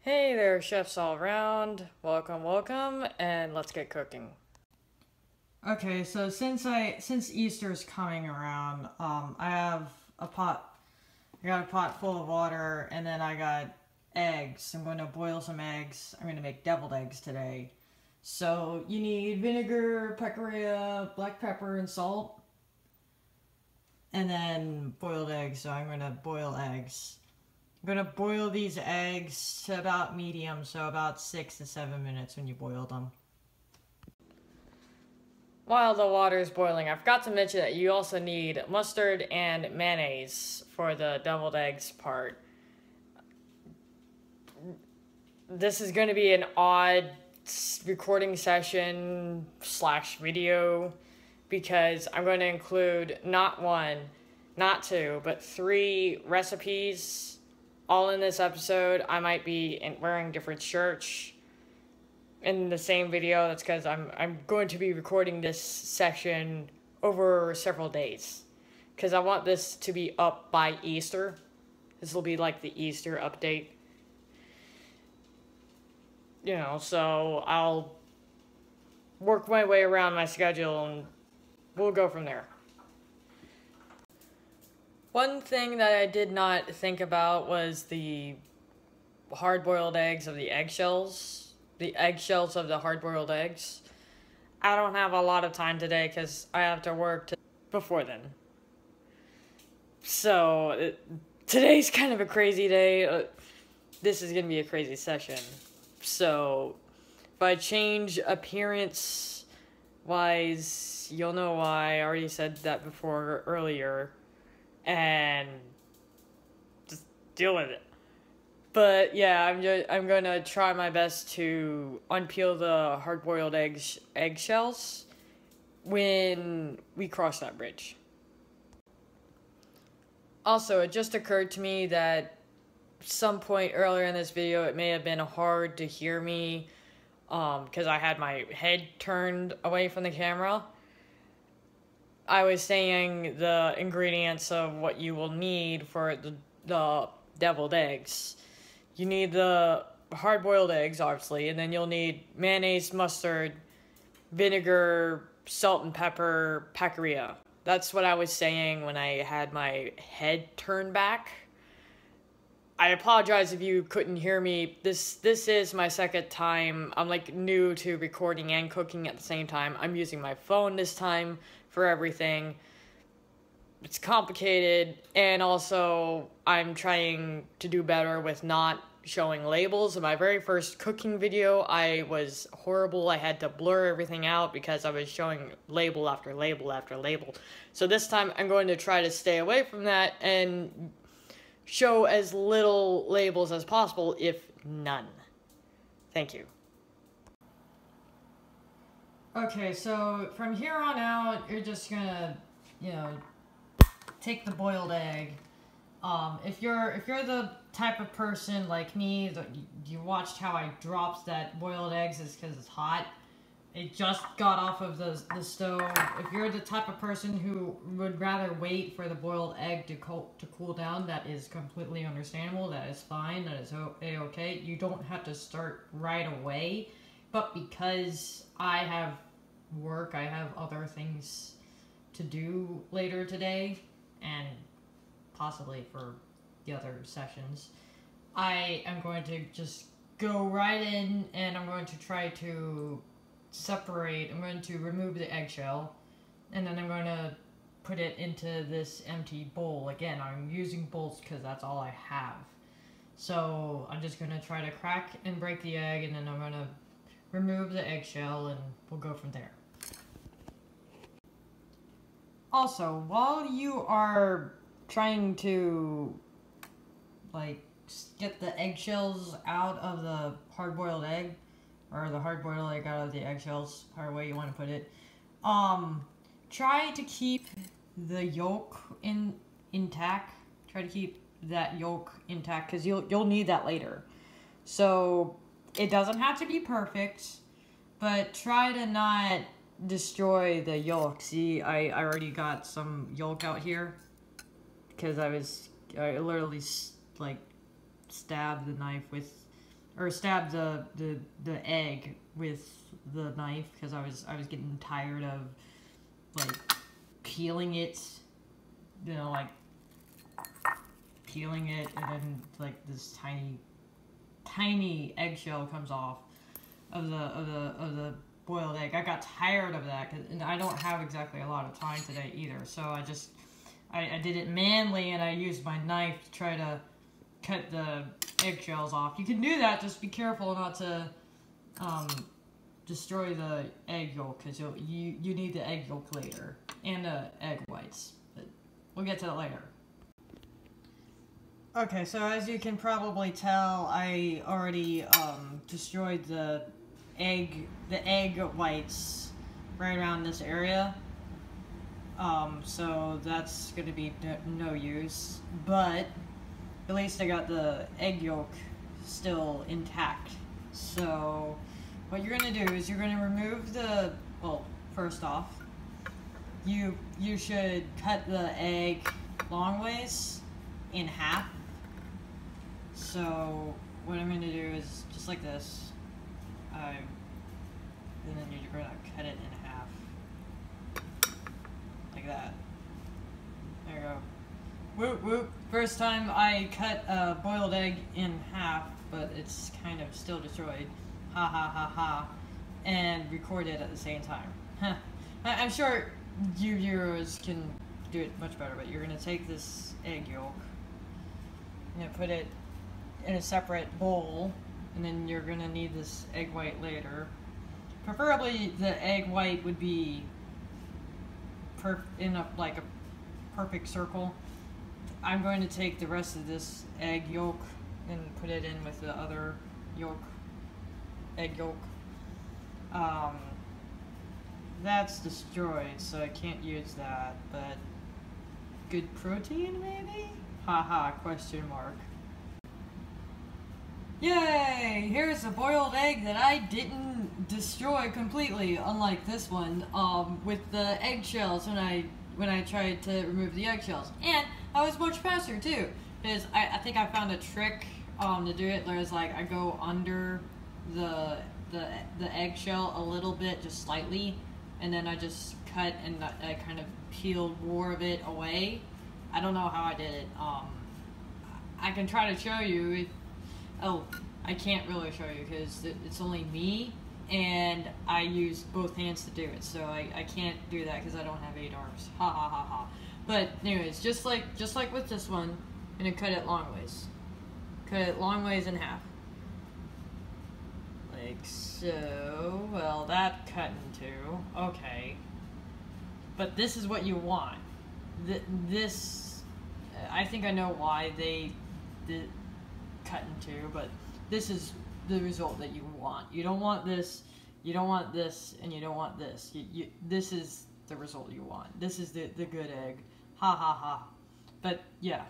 Hey there, chefs all around. Welcome, welcome, and let's get cooking. Okay, so since Easter's coming around, I have a pot. I got a pot full of water, and then I got eggs. I'm going to boil some eggs. I'm going to make deviled eggs today. So you need vinegar, pecorino, black pepper, and salt, and then boiled eggs. So I'm going to boil eggs. I'm gonna boil these eggs to about medium, so about 6 to 7 minutes when you boil them. While the water is boiling, I forgot to mention that you also need mustard and mayonnaise for the deviled eggs part. This is going to be an odd recording session / video because I'm going to include not one, not two, but 3 recipes all in this episode. I might be wearing different shirts in the same video. That's because I'm going to be recording this session over several days because I want this to be up by Easter. This will be like the Easter update. So I'll work my way around my schedule and we'll go from there. One thing that I did not think about was the hard-boiled eggs of the eggshells. The eggshells of the hard-boiled eggs. I don't have a lot of time today because I have to work before then. So, today's kind of a crazy day. This is going to be a crazy session. So, if I change appearance-wise, you'll know why. I already said that before earlier. And just deal with it. But yeah, I'm gonna try my best to unpeel the hard-boiled eggshells when we cross that bridge. Also, it just occurred to me that some point earlier in this video, it may have been hard to hear me because I had my head turned away from the camera. I was saying the ingredients of what you will need for the deviled eggs. You need the hard-boiled eggs, obviously, and then you'll need mayonnaise, mustard, vinegar, salt and pepper, pecorino. That's what I was saying when I had my head turned back. I apologize if you couldn't hear me. This is my second time. I'm like new to recording and cooking at the same time. I'm using my phone this time for everything. It's complicated, and also I'm trying to do better with not showing labels. In my very first cooking video, I was horrible. I had to blur everything out because I was showing label after label after label. So this time I'm going to try to stay away from that and show as little labels as possible, if none. Thank you. Okay, so from here on out, you're just gonna, take the boiled egg. If you're the type of person like me, that you watched how I dropped that boiled eggs is because it's hot. It just got off of the stove. If you're the type of person who would rather wait for the boiled egg to cool down, that is completely understandable. That is fine. That is a-okay. You don't have to start right away. But because I have work, I have other things to do later today, and possibly for the other sessions, I am going to just go right in and I'm going to try to I'm going to remove the eggshell, and then I'm going to put it into this empty bowl. Again, I'm using bowls because that's all I have. So I'm just going to try to crack and break the egg, and then I'm going to remove the eggshell, and we'll go from there. Also, while you are trying to, get the eggshells out of the hard-boiled egg, or the hard-boiled egg out of the eggshells, however way you want to put it, try to keep the yolk intact. Try to keep that yolk intact, because you'll need that later. So, it doesn't have to be perfect, but try to not destroy the yolk. See, I already got some yolk out here, because I literally, stabbed the knife with or stab the egg with the knife because I was getting tired of like peeling it, you know, like peeling it and then like this tiny eggshell comes off of the boiled egg. I got tired of that and I don't have exactly a lot of time today either, so I did it manly and I used my knife to try to cut the eggshells off. You can do that, just be careful not to destroy the egg yolk because you need the egg yolk later and the egg whites, but we'll get to that later. Okay, so as you can probably tell, I already destroyed the egg whites right around this area. So that's gonna be no use, but at least I got the egg yolk still intact. So what you're gonna do is you're gonna remove the, well, first off, you should cut the egg long ways in half. So what I'm gonna do is just like this, and then you're gonna cut it in half, like that. There you go. Whoop whoop. First time I cut a boiled egg in half, but it's kind of still destroyed. Ha ha ha ha. And record it at the same time. Huh. I'm sure you viewers can do it much better, but you're gonna take this egg yolk, and put it in a separate bowl, and then you're gonna need this egg white later. Preferably the egg white would be in a perfect circle. I'm going to take the rest of this egg yolk and put it in with the other egg yolk. That's destroyed, so I can't use that, but good protein maybe? Haha, question mark. Yay! Here's a boiled egg that I didn't destroy completely, unlike this one, with the eggshells when I tried to remove the eggshells. And I was much faster too, because I think I found a trick to do it. There's like, I go under the eggshell a little bit, just slightly, and then I just cut and I kind of peeled more of it away. I don't know how I did it. I can try to show you. Oh, I can't really show you because it's only me, and I use both hands to do it, so I can't do that because I don't have 8 arms. Ha ha ha ha. But anyways, just like with this one, I'm gonna cut it long ways. Cut it long ways in half. Like so. Well, that cut in two. Okay. But this is what you want. This, I think I know why they did cut in two, but this is the result that you want. You don't want this, you don't want this, and you don't want this. This is the result you want. This is the good egg. Ha ha ha. But yeah.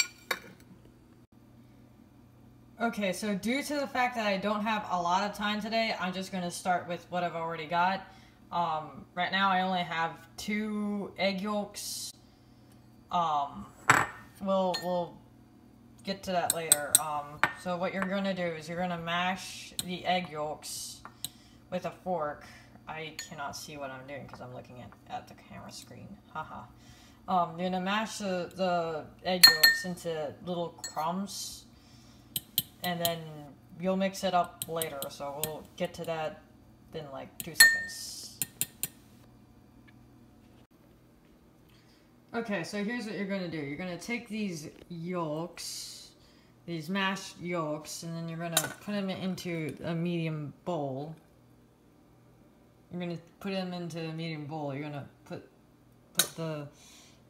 Okay, so due to the fact that I don't have a lot of time today, I'm just going to start with what I've already got. Right now I only have 2 egg yolks. We'll get to that later. So what you're going to do is you're going to mash the egg yolks with a fork. I cannot see what I'm doing because I'm looking at the camera screen. Haha. You're going to mash the egg yolks into little crumbs, and then you'll mix it up later, so we'll get to that in like 2 seconds. Okay, so here's what you're going to do. You're going to take these yolks, these mashed yolks, and then you're going to put them into a medium bowl. You're going to put them into a medium bowl. You're going to put the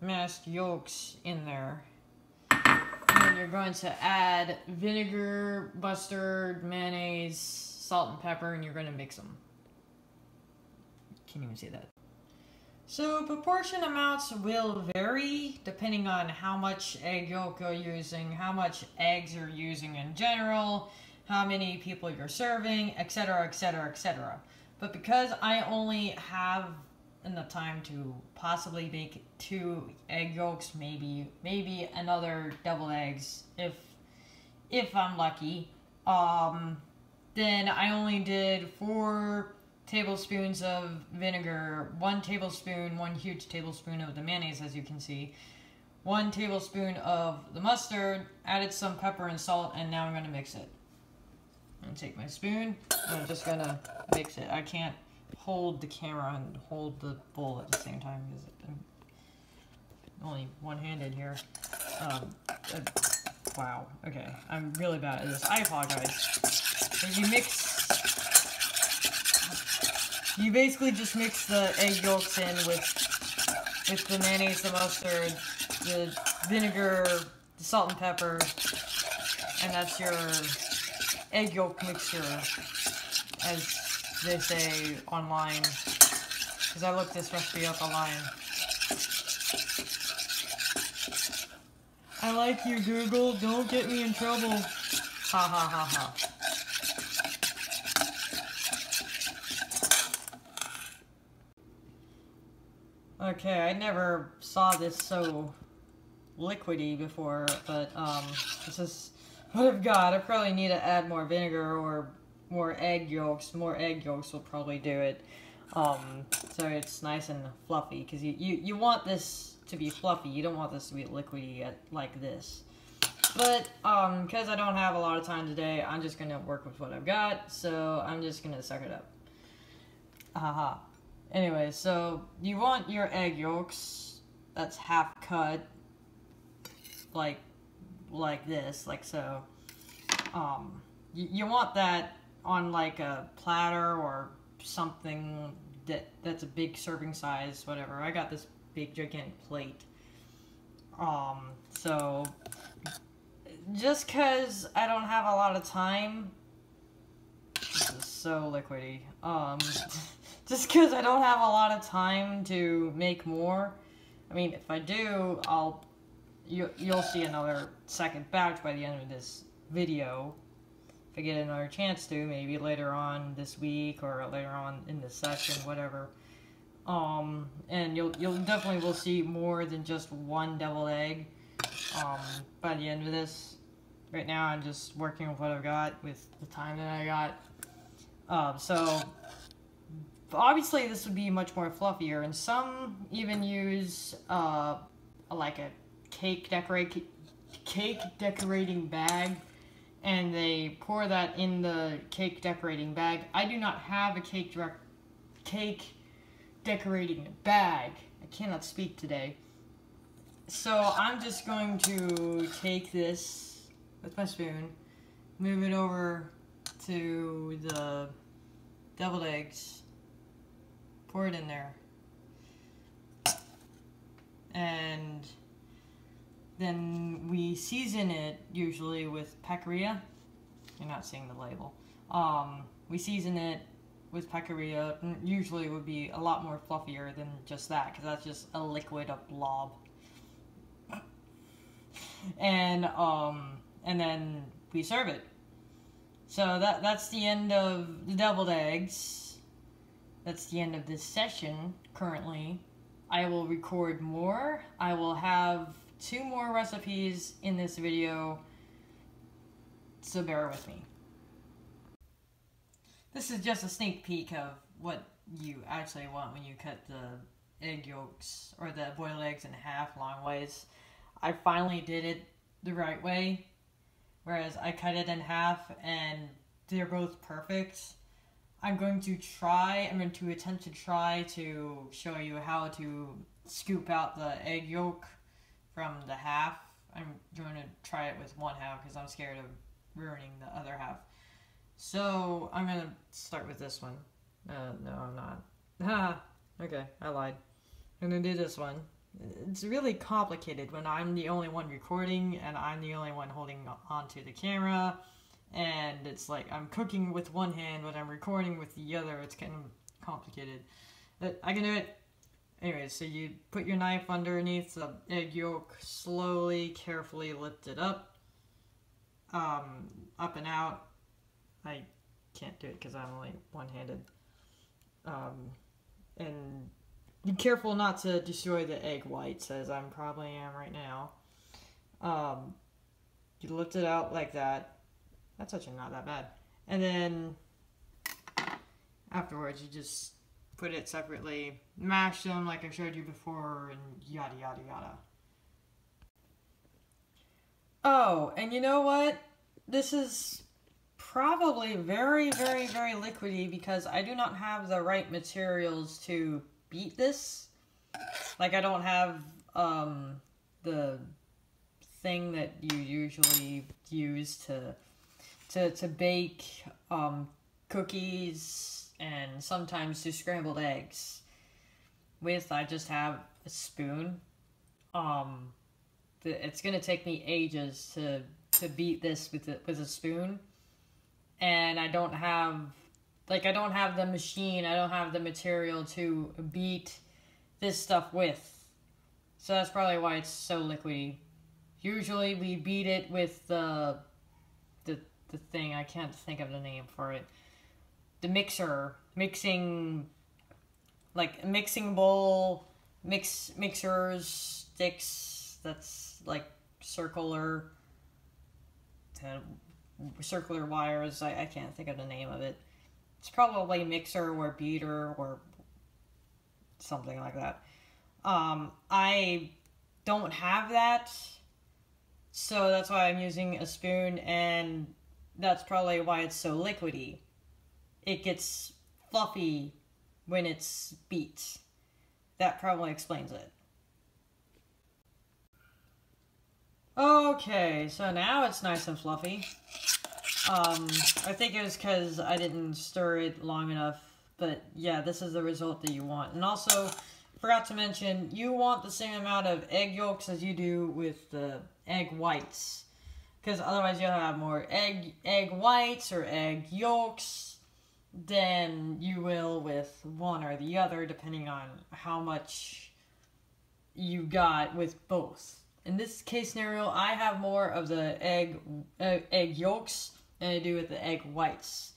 mashed yolks in there. And then you're going to add vinegar, mustard, mayonnaise, salt and pepper, and you're going to mix them. Can't even see that. So proportion amounts will vary depending on how much egg yolk you're using, how much eggs you're using in general, how many people you're serving, etc., etc., etc. But because I only have enough time to possibly make 2 egg yolks, maybe another double eggs if I'm lucky, then I only did 4 tablespoons of vinegar, 1 tablespoon, 1 huge tablespoon of the mayonnaise, as you can see, 1 tablespoon of the mustard, added some pepper and salt, and now I'm going to mix it. I'm going to take my spoon, and I'm just going to mix it. I can't hold the camera and hold the bowl at the same time because I'm only one-handed here. Wow, okay, I'm really bad at this. I apologize. So you basically just mix the egg yolks in with the mayonnaise, the mustard, the vinegar, the salt and pepper, and that's your egg yolk mixture, as they say online, because I looked this recipe up online. I like you, Google. Don't get me in trouble. Ha ha ha ha. Okay, I never saw this so liquidy before, but this is what I've got. I probably need to add more vinegar or more egg yolks. More egg yolks will probably do it. So it's nice and fluffy, because you want this to be fluffy. You don't want this to be liquidy like this. But because I don't have a lot of time today, I'm just gonna work with what I've got. So I'm just gonna suck it up. Haha. Anyway, so you want your egg yolks that's half cut, like this, like so. You want that on like a platter or something that's a big serving size, whatever. I got this big gigantic plate. So just cause I don't have a lot of time, this is so liquidy. Just cause I don't have a lot of time to make more. I mean, if I do, you'll see another second batch by the end of this video. If I get another chance to, maybe later on this week or later on in the session, whatever. And you'll definitely will see more than just one deviled egg by the end of this. Right now I'm just working with what I've got with the time that I got. So obviously this would be much more fluffier, and some even use like a cake decorating bag, and they pour that in the cake decorating bag. I do not have a cake decorating bag. I cannot speak today. So I'm just going to take this with my spoon, move it over to the deviled eggs, pour it in there, and then we season it usually with paprika. You're not seeing the label. We season it with paprika. Usually it would be a lot more fluffier than just that, because that's just a liquid, a blob. And then we serve it. So that's the end of the deviled eggs. That's the end of this session currently. I will record more. I will have 2 more recipes in this video, so bear with me. This is just a sneak peek of what you actually want when you cut the egg yolks or the boiled eggs in half long ways. I finally did it the right way, whereas I cut it in half and they're both perfect. I'm going to attempt to try to show you how to scoop out the egg yolk from the half. I'm going to try it with one half because I'm scared of ruining the other half. So I'm going to start with this one. No, I'm not. Okay, I lied. I'm going to do this one. It's really complicated when I'm the only one recording and I'm the only one holding onto the camera, and it's like I'm cooking with one hand when I'm recording with the other. It's kind of complicated, but I can do it. Anyways, so you put your knife underneath the egg yolk, slowly, carefully lift it up, up and out. I can't do it because I'm only one-handed. And be careful not to destroy the egg whites, as I probably am right now. You lift it out like that. That's actually not that bad. And then afterwards, you just put it separately, mash them like I showed you before, and yada yada yada. Oh, and you know what? This is probably very, very, very liquidy because I do not have the right materials to beat this. Like, I don't have the thing that you usually use to bake cookies and sometimes do scrambled eggs with. I just have a spoon. It's gonna take me ages to beat this with a spoon, and I don't have the machine. I don't have the material to beat this stuff with. So that's probably why it's so liquidy. Usually we beat it with the thing, I can't think of the name for it. The mixing bowl, mixers, sticks, that's like circular wires. I can't think of the name of it. It's probably mixer or beater or something like that. I don't have that, so that's why I'm using a spoon, and that's probably why it's so liquidy. It gets fluffy when it's beat. That probably explains it. Okay, so now it's nice and fluffy. I think it was because I didn't stir it long enough, but yeah, this is the result that you want. And also, forgot to mention, you want the same amount of egg yolks as you do with the egg whites. Because otherwise you'll have more egg whites or egg yolks than you will with one or the other, depending on how much you got with both. In this case scenario, I have more of the egg yolks than I do with the egg whites.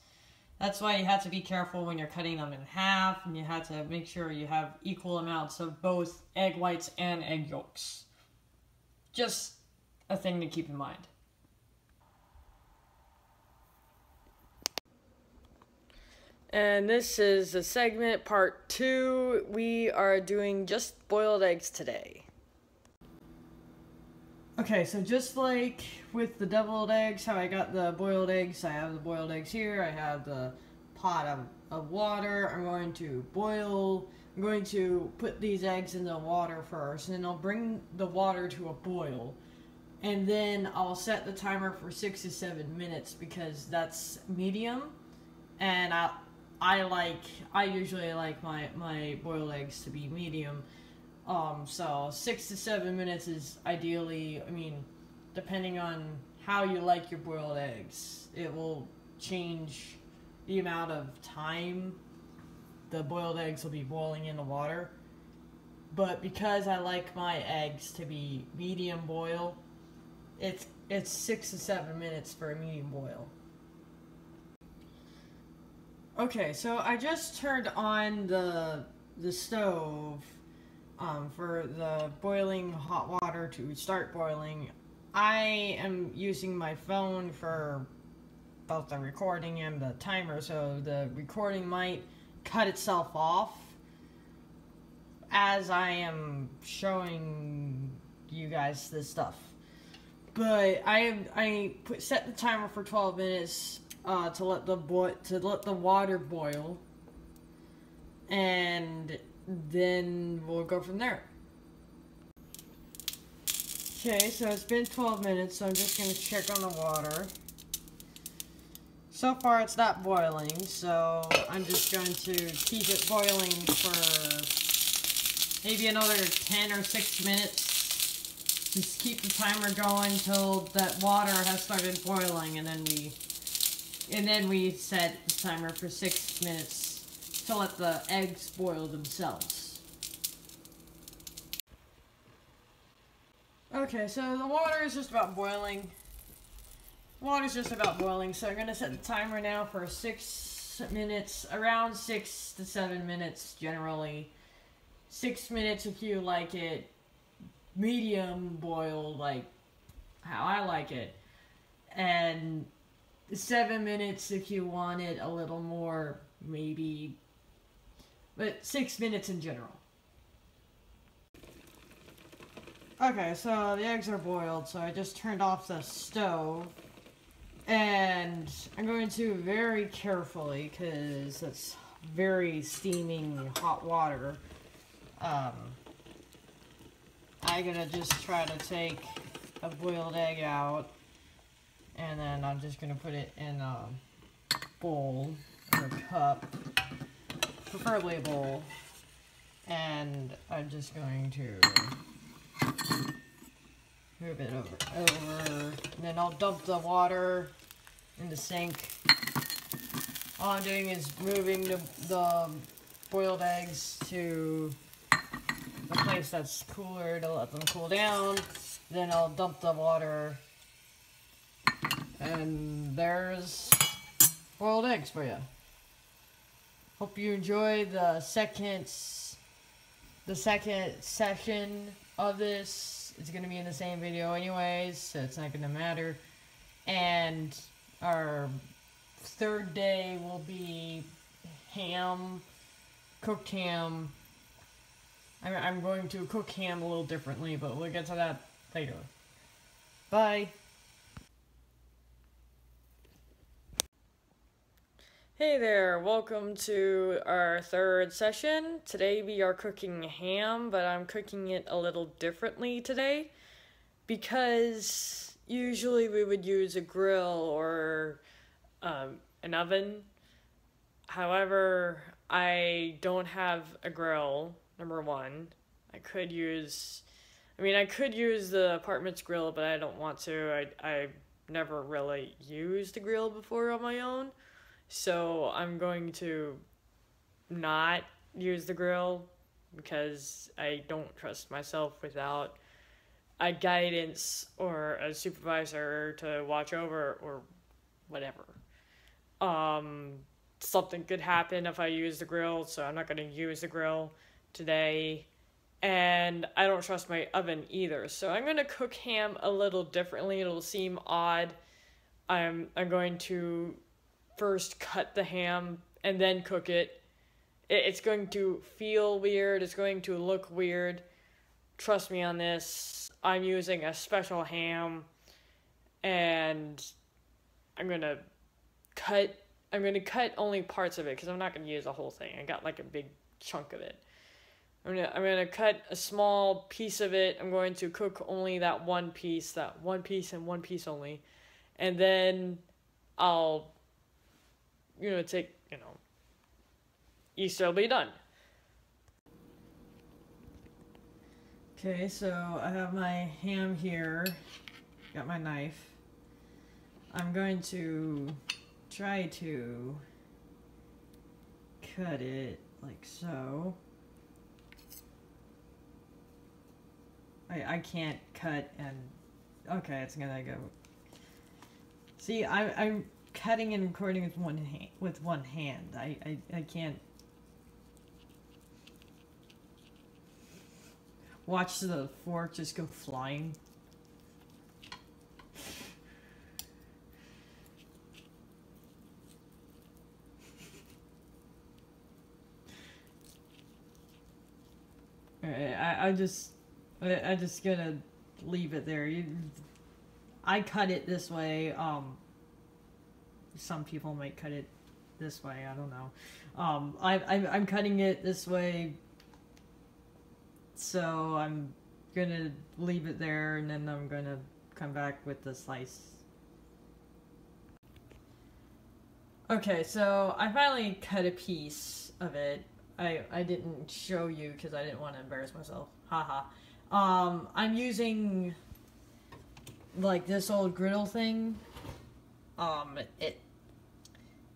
That's why you have to be careful when you're cutting them in half, and you have to make sure you have equal amounts of both egg whites and egg yolks. Just a thing to keep in mind. And this is the segment part 2. We are doing just boiled eggs today. Okay, so just like with the deviled eggs, how I got the boiled eggs, I have the boiled eggs here, I have the pot of water. I'm going to put these eggs in the water first, and then I'll bring the water to a boil. And then I'll set the timer for 6 to 7 minutes because that's medium. And I usually like my boiled eggs to be medium. So 6 to 7 minutes is ideally, I mean, depending on how you like your boiled eggs, it will change the amount of time the boiled eggs will be boiling in the water. But because I like my eggs to be medium boil, it's 6 to 7 minutes for a medium boil. Okay, so I just turned on the stove for the boiling hot water to start boiling. I am using my phone for both the recording and the timer, so the recording might cut itself off as I am showing you guys this stuff. But I set the timer for 12 minutes to let the water boil, and then we'll go from there. Okay, so it's been 12 minutes, so I'm just going to check on the water. So far it's not boiling, so I'm just going to keep it boiling for maybe another 10 or 6 minutes. Just keep the timer going until that water has started boiling, and then we set the timer for 6 minutes to let the eggs boil themselves. Okay, so the water is just about boiling. Water's just about boiling, so I'm going to set the timer now for 6 minutes, around 6 to 7 minutes generally. 6 minutes if you like it medium boiled, like how I like it. And 7 minutes if you want it a little more, maybe. But 6 minutes in general. Okay, so the eggs are boiled, so I just turned off the stove. And I'm going to very carefully, because it's very steaming hot water, I'm gonna just try to take a boiled egg out, and then I'm just gonna put it in a bowl or a cup, preferably a bowl, and I'm just going to move it over, and then I'll dump the water in the sink. All I'm doing is moving the boiled eggs to a place that's cooler to let them cool down. Then I'll dump the water, and there's boiled eggs for you. Hope you enjoy the second session of this. It's gonna be in the same video anyways, so it's not gonna matter. And our third day will be ham, cooked ham. I'm going to cook ham a little differently, but we'll get to that later. Bye. Hey there, welcome to our third session. Today we are cooking ham, but I'm cooking it a little differently today because usually we would use a grill or an oven. However, I don't have a grill, number one. I could use the apartment's grill, but I don't want to. I've never really used a grill before on my own. So I'm going to not use the grill because I don't trust myself without a guidance or a supervisor to watch over or whatever. Something could happen if I use the grill, so I'm not going to use the grill today. And I don't trust my oven either, so I'm going to cook ham a little differently. It'll seem odd. I'm going to first cut the ham and then cook it. It's going to feel weird. It's going to look weird. Trust me on this. I'm using a special ham, and I'm going to cut only parts of it because I'm not going to use the whole thing. I got like a big chunk of it. I'm gonna cut a small piece of it. I'm going to cook only that one piece and one piece only. And then I'll Easter will be done. Okay, so I have my ham here. Got my knife. I'm going to try to cut it like so. I can't cut and okay, it's gonna go. See, I'm cutting and recording with one hand. I can't watch the fork just go flying. Alright, I'm just gonna leave it there. I cut it this way. Some people might cut it this way. I don't know. I'm cutting it this way, so I'm gonna leave it there, and then I'm gonna come back with the slice. Okay, so I finally cut a piece of it. I didn't show you because I didn't want to embarrass myself. Haha. I'm using like this old griddle thing. It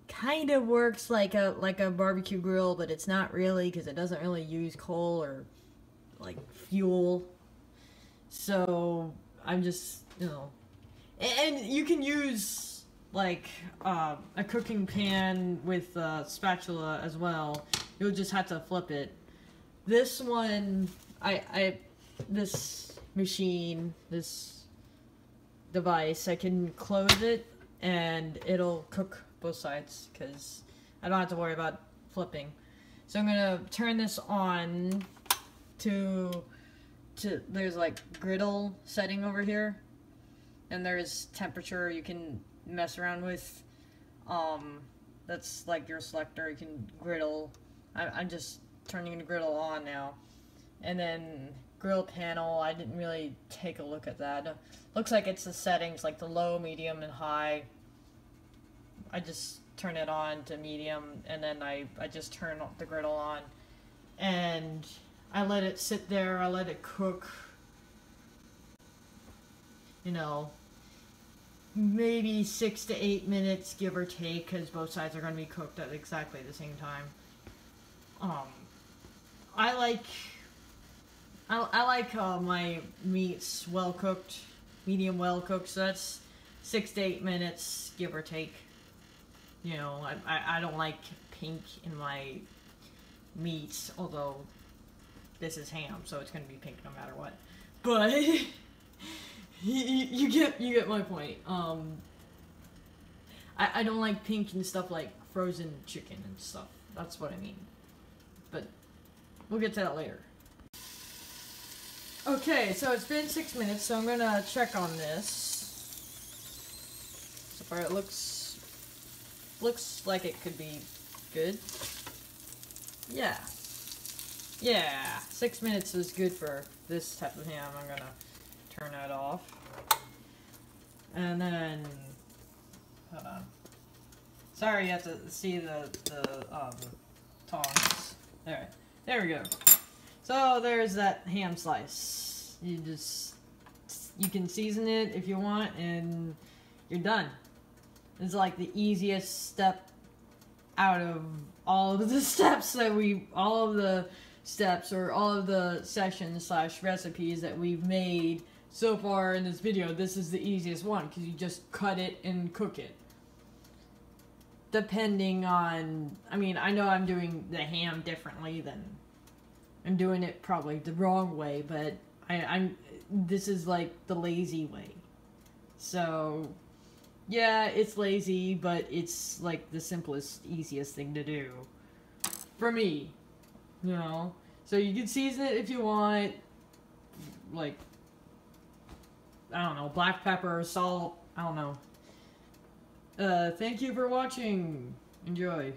kind of works like a barbecue grill, but it's not really because it doesn't really use coal or like fuel. So I'm just, and you can use like a cooking pan with a spatula as well. You'll just have to flip it. This one, this machine, this device, I can close it and it'll cook both sides because I don't have to worry about flipping. So I'm gonna turn this on to there's like griddle setting over here, and there's temperature you can mess around with. That's like your selector. You can griddle. I'm just turning the griddle on now, and then grill panel. I didn't really take a look at that. Looks like it's the settings like the low, medium, and high. I just turn it on to medium, and then I just turn the griddle on, and I let it sit there. I let it cook, you know, maybe 6 to 8 minutes, give or take, because both sides are going to be cooked at exactly the same time. I like my meats well cooked, medium well cooked. So that's 6 to 8 minutes, give or take. You know, I don't like pink in my meats, although this is ham, so it's gonna be pink no matter what. But you get my point. I don't like pink and stuff like frozen chicken and stuff. That's what I mean. But we'll get to that later. Okay, so it's been 6 minutes, so I'm gonna check on this. So far it looks like it could be good. Yeah. Yeah, 6 minutes is good for this type of ham. I'm gonna turn that off. And then, hold on. Sorry you have to see the tongs. There we go. So there's that ham slice. You can season it if you want, and you're done. It's like the easiest step out of all of the steps that all of the sessions / recipes that we've made so far in this video. This is the easiest one because you just cut it and cook it. Depending on, I mean, I know I'm doing the ham differently than I'm doing it probably the wrong way, but this is like the lazy way. So yeah, it's lazy, but it's like the simplest, easiest thing to do for me, you know. So you can season it if you want, like, I don't know, black pepper, salt, I don't know. Thank you for watching. Enjoy.